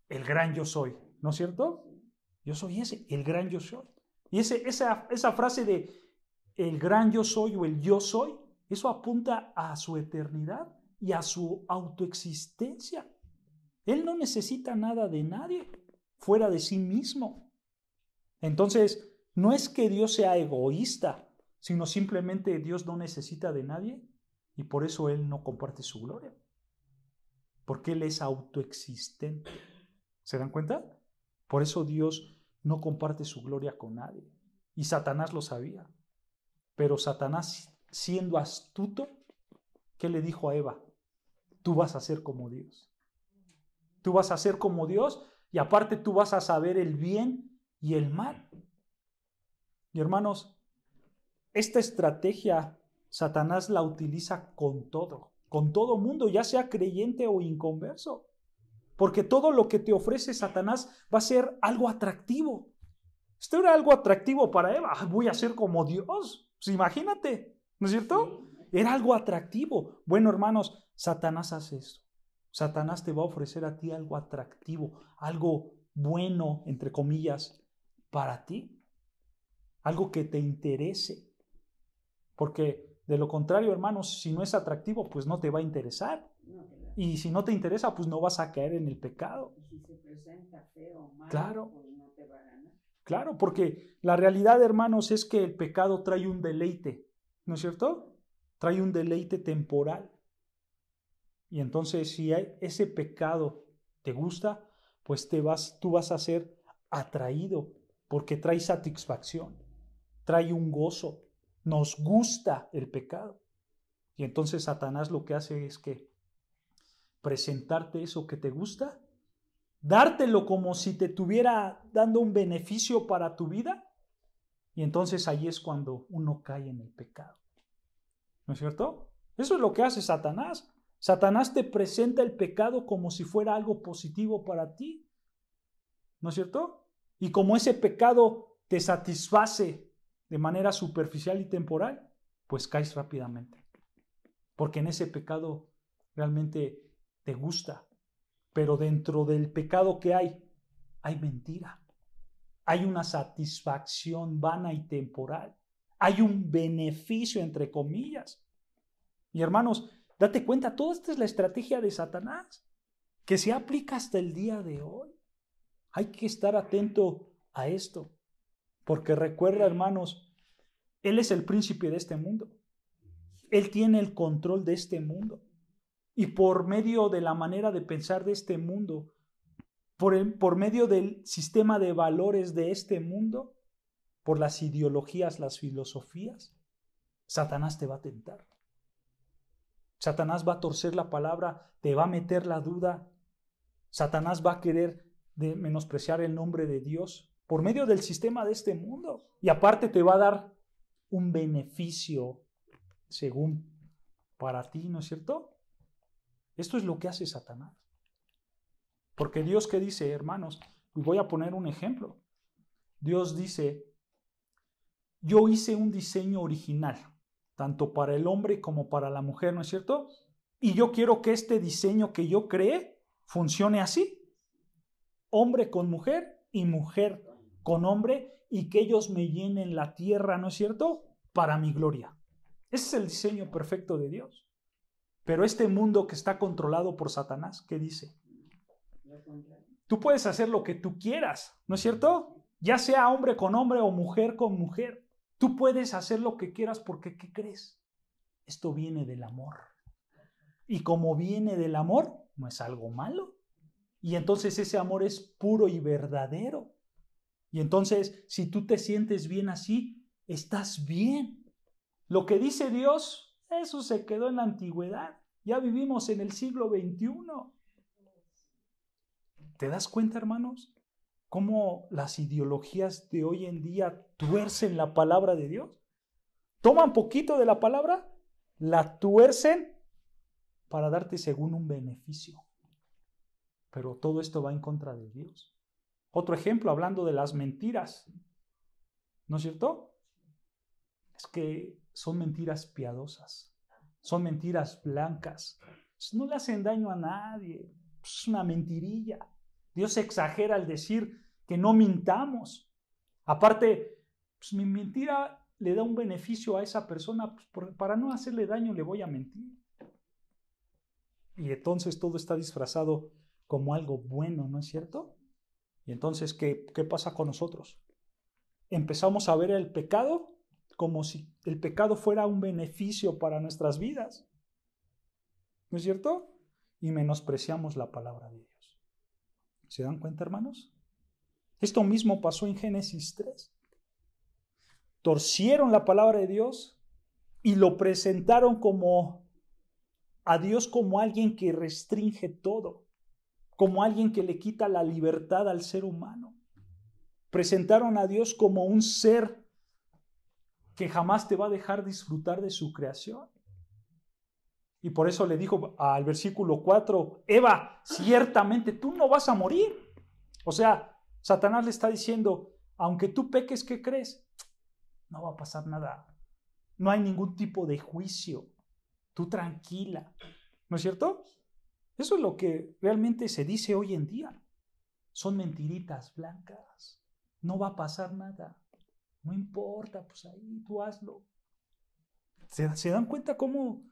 el gran yo soy, ¿no es cierto? Yo soy ese, el gran yo soy. Y esa frase de el gran yo soy o el yo soy, eso apunta a su eternidad y a su autoexistencia. Él no necesita nada de nadie fuera de sí mismo. Entonces, no es que Dios sea egoísta, sino simplemente Dios no necesita de nadie y por eso Él no comparte su gloria. Porque Él es autoexistente. ¿Se dan cuenta? Por eso Dios no comparte su gloria con nadie. Y Satanás lo sabía. Pero Satanás, siendo astuto, ¿qué le dijo a Eva? Tú vas a ser como Dios. Tú vas a ser como Dios y aparte tú vas a saber el bien y el mal. Y hermanos, esta estrategia Satanás la utiliza con todo mundo, ya sea creyente o inconverso. Porque todo lo que te ofrece Satanás va a ser algo atractivo. Esto era algo atractivo para Eva. Voy a ser como Dios. Pues imagínate, ¿no es cierto? Era algo atractivo. Bueno, hermanos, Satanás hace esto. Satanás te va a ofrecer a ti algo atractivo, algo bueno, entre comillas, para ti. Algo que te interese. Porque de lo contrario, hermanos, si no es atractivo, pues no te va a interesar. Y si no te interesa, pues no vas a caer en el pecado. Y si se presenta feo o mal, Claro. pues no te va a ganar. Claro, porque la realidad, hermanos, es que el pecado trae un deleite, ¿no es cierto? Trae un deleite temporal. Y entonces, si ese pecado te gusta, pues tú vas a ser atraído, porque trae satisfacción, trae un gozo. Nos gusta el pecado. Y entonces Satanás lo que hace es que presentarte eso que te gusta, dártelo como si te estuviera dando un beneficio para tu vida, y entonces ahí es cuando uno cae en el pecado. ¿No es cierto? Eso es lo que hace Satanás. Satanás te presenta el pecado como si fuera algo positivo para ti. ¿No es cierto? Y como ese pecado te satisface de manera superficial y temporal, pues caes rápidamente. Porque en ese pecado realmente te gusta. Pero dentro del pecado que hay mentira. Hay una satisfacción vana y temporal. Hay un beneficio, entre comillas. Y hermanos, date cuenta, toda esta es la estrategia de Satanás, que se aplica hasta el día de hoy. Hay que estar atento a esto, porque recuerda, hermanos, Él es el príncipe de este mundo. Él tiene el control de este mundo. Y por medio de la manera de pensar de este mundo, por medio del sistema de valores de este mundo, por las ideologías, las filosofías, Satanás te va a tentar. Satanás va a torcer la palabra, te va a meter la duda. Satanás va a querer menospreciar el nombre de Dios por medio del sistema de este mundo. Y aparte te va a dar un beneficio según para ti, ¿no es cierto? Esto es lo que hace Satanás. Porque Dios, ¿qué dice, hermanos? Y voy a poner un ejemplo. Dios dice, yo hice un diseño original, tanto para el hombre como para la mujer, ¿no es cierto? Y yo quiero que este diseño que yo creé funcione así. Hombre con mujer y mujer con hombre, y que ellos me llenen la tierra, ¿no es cierto? Para mi gloria. Ese es el diseño perfecto de Dios. Pero este mundo que está controlado por Satanás, ¿qué dice? Lo contrario. Tú puedes hacer lo que tú quieras, ¿no es cierto? Ya sea hombre con hombre o mujer con mujer. Tú puedes hacer lo que quieras porque, ¿qué crees? Esto viene del amor. Y como viene del amor, no es algo malo. Y entonces ese amor es puro y verdadero. Y entonces, si tú te sientes bien así, estás bien. Lo que dice Dios, eso se quedó en la antigüedad. Ya vivimos en el siglo XXI. ¿Te das cuenta, hermanos? Cómo las ideologías de hoy en día tuercen la palabra de Dios. Toman poquito de la palabra, la tuercen para darte según un beneficio. Pero todo esto va en contra de Dios. Otro ejemplo, hablando de las mentiras. ¿No es cierto? Es que son mentiras piadosas. Son mentiras blancas. No le hacen daño a nadie. Es una mentirilla. Dios exagera al decir que no mintamos. Aparte, pues mi mentira le da un beneficio a esa persona. Pues para no hacerle daño le voy a mentir. Y entonces todo está disfrazado como algo bueno, ¿no es cierto? Y entonces, ¿qué pasa con nosotros? Empezamos a ver el pecado como si el pecado fuera un beneficio para nuestras vidas. ¿No es cierto? Y menospreciamos la palabra de Dios. ¿Se dan cuenta, hermanos? Esto mismo pasó en Génesis 3. Torcieron la palabra de Dios y lo presentaron como a Dios como alguien que restringe todo, como alguien que le quita la libertad al ser humano. Presentaron a Dios como un ser que jamás te va a dejar disfrutar de su creación. Y por eso le dijo al versículo 4, Eva, ciertamente tú no vas a morir. O sea, Satanás le está diciendo, aunque tú peques, ¿qué crees? No va a pasar nada. No hay ningún tipo de juicio. Tú tranquila. ¿No es cierto? Eso es lo que realmente se dice hoy en día. Son mentiritas blancas. No va a pasar nada. No importa, pues ahí tú hazlo. ¿Se dan cuenta cómo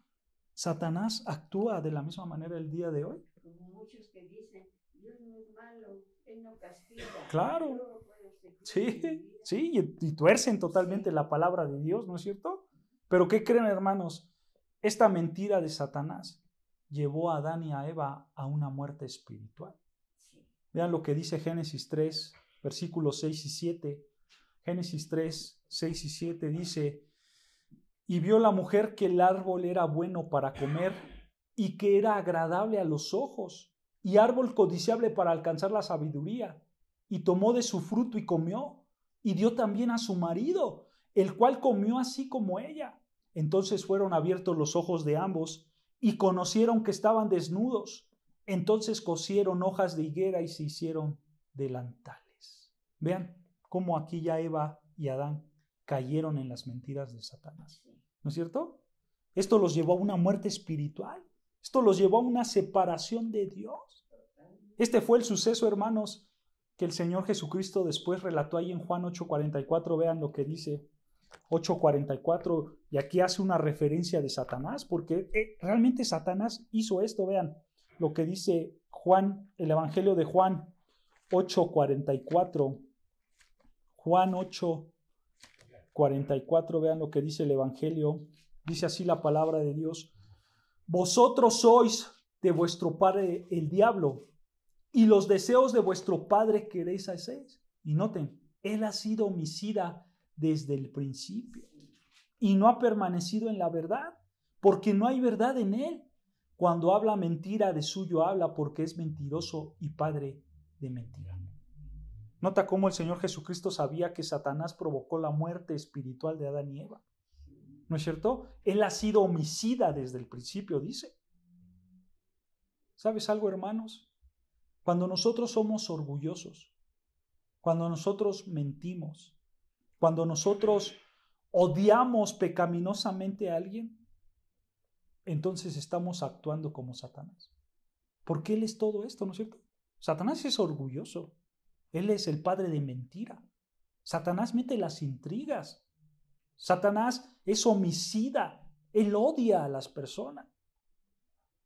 Satanás actúa de la misma manera el día de hoy? Como muchos que dicen, Dios no es malo, Él no castiga. Claro. Sí, y tuercen totalmente la palabra de Dios, ¿no es cierto? Pero ¿qué creen, hermanos? Esta mentira de Satanás llevó a Adán y a Eva a una muerte espiritual. Vean lo que dice Génesis 3, versículos 6 y 7. Génesis 3, 6 y 7 dice, y vio la mujer que el árbol era bueno para comer y que era agradable a los ojos y árbol codiciable para alcanzar la sabiduría. Y tomó de su fruto y comió, y dio también a su marido, el cual comió así como ella. Entonces fueron abiertos los ojos de ambos, y conocieron que estaban desnudos. Entonces cosieron hojas de higuera y se hicieron delantales. Vean cómo aquí ya Eva y Adán cayeron en las mentiras de Satanás. ¿No es cierto? Esto los llevó a una muerte espiritual. Esto los llevó a una separación de Dios. Este fue el suceso, hermanos, que el Señor Jesucristo después relató ahí en Juan 8:44, vean lo que dice 8:44, y aquí hace una referencia de Satanás, porque realmente Satanás hizo esto, vean lo que dice Juan, el Evangelio de Juan 8:44, Juan 8:44, vean lo que dice el Evangelio, dice así la palabra de Dios, vosotros sois de vuestro padre el diablo, y los deseos de vuestro padre queréis hacer. Y noten, él ha sido homicida desde el principio y no ha permanecido en la verdad, porque no hay verdad en él. Cuando habla mentira, de suyo habla, porque es mentiroso y padre de mentira. Nota cómo el Señor Jesucristo sabía que Satanás provocó la muerte espiritual de Adán y Eva. ¿No es cierto? Él ha sido homicida desde el principio, dice. ¿Sabes algo, hermanos? Cuando nosotros somos orgullosos, cuando nosotros mentimos, cuando nosotros odiamos pecaminosamente a alguien, entonces estamos actuando como Satanás. Porque él es todo esto, ¿no es cierto? Satanás es orgulloso. Él es el padre de mentira. Satanás mete las intrigas. Satanás es homicida. Él odia a las personas.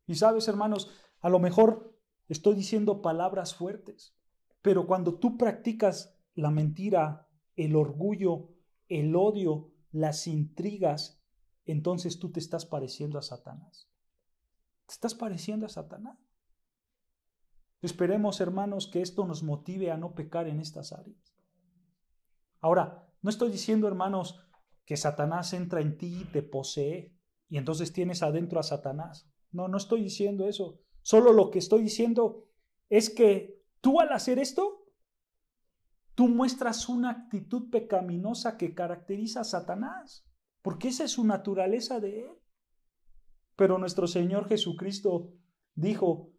Y sabes, hermanos, a lo mejor estoy diciendo palabras fuertes, pero cuando tú practicas la mentira, el orgullo, el odio, las intrigas, entonces tú te estás pareciendo a Satanás. ¿Te estás pareciendo a Satanás? Esperemos, hermanos, que esto nos motive a no pecar en estas áreas. Ahora, no estoy diciendo, hermanos, que Satanás entra en ti y te posee y entonces tienes adentro a Satanás. No, no estoy diciendo eso. Solo lo que estoy diciendo es que tú al hacer esto, tú muestras una actitud pecaminosa que caracteriza a Satanás, porque esa es su naturaleza de él. Pero nuestro Señor Jesucristo dijo: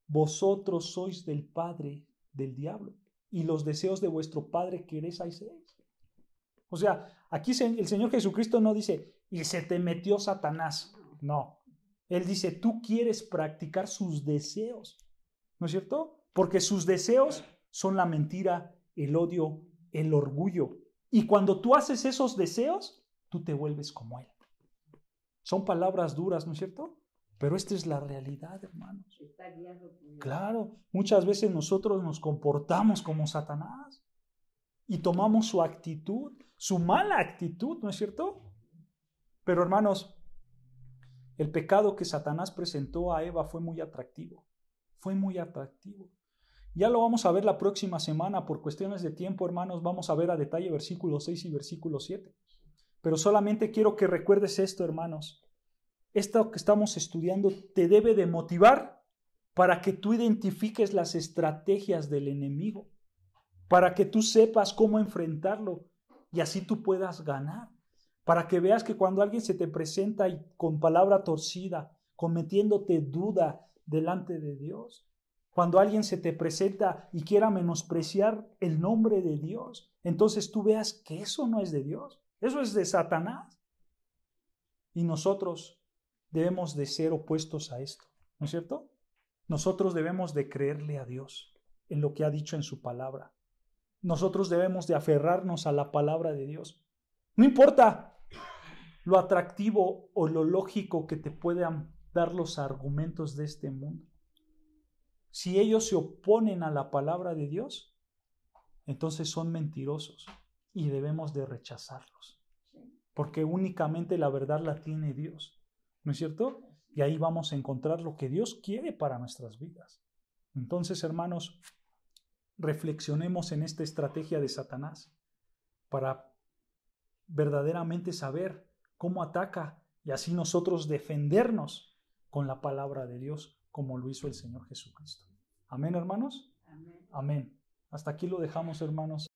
vosotros sois del padre del diablo, y los deseos de vuestro padre queréis hacéis. O sea, aquí el Señor Jesucristo no dice, y se te metió Satanás. No. Él dice, tú quieres practicar sus deseos. ¿No es cierto? Porque sus deseos son la mentira, el odio, el orgullo. Y cuando tú haces esos deseos, tú te vuelves como él. Son palabras duras, ¿no es cierto? Pero esta es la realidad, hermanos. Claro, muchas veces nosotros nos comportamos como Satanás y tomamos su actitud, su mala actitud, ¿no es cierto? Pero, hermanos, el pecado que Satanás presentó a Eva fue muy atractivo. Fue muy atractivo. Ya lo vamos a ver la próxima semana. Por cuestiones de tiempo, hermanos, vamos a ver a detalle versículo 6 y versículo 7. Pero solamente quiero que recuerdes esto, hermanos. Esto que estamos estudiando te debe de motivar para que tú identifiques las estrategias del enemigo, para que tú sepas cómo enfrentarlo y así tú puedas ganar, para que veas que cuando alguien se te presenta y con palabra torcida, cometiéndote duda delante de Dios, cuando alguien se te presenta y quiera menospreciar el nombre de Dios, entonces tú veas que eso no es de Dios, eso es de Satanás. Y nosotros debemos de ser opuestos a esto, ¿no es cierto? Nosotros debemos de creerle a Dios en lo que ha dicho en su palabra. Nosotros debemos de aferrarnos a la palabra de Dios. No importa lo atractivo o lo lógico que te puedan dar los argumentos de este mundo. Si ellos se oponen a la palabra de Dios, entonces son mentirosos y debemos de rechazarlos. Porque únicamente la verdad la tiene Dios. ¿No es cierto? Y ahí vamos a encontrar lo que Dios quiere para nuestras vidas. Entonces, hermanos, reflexionemos en esta estrategia de Satanás para verdaderamente saber cómo ataca y así nosotros defendernos con la palabra de Dios, como lo hizo el Señor Jesucristo. Amén, hermanos. Amén. Amén. Hasta aquí lo dejamos, hermanos.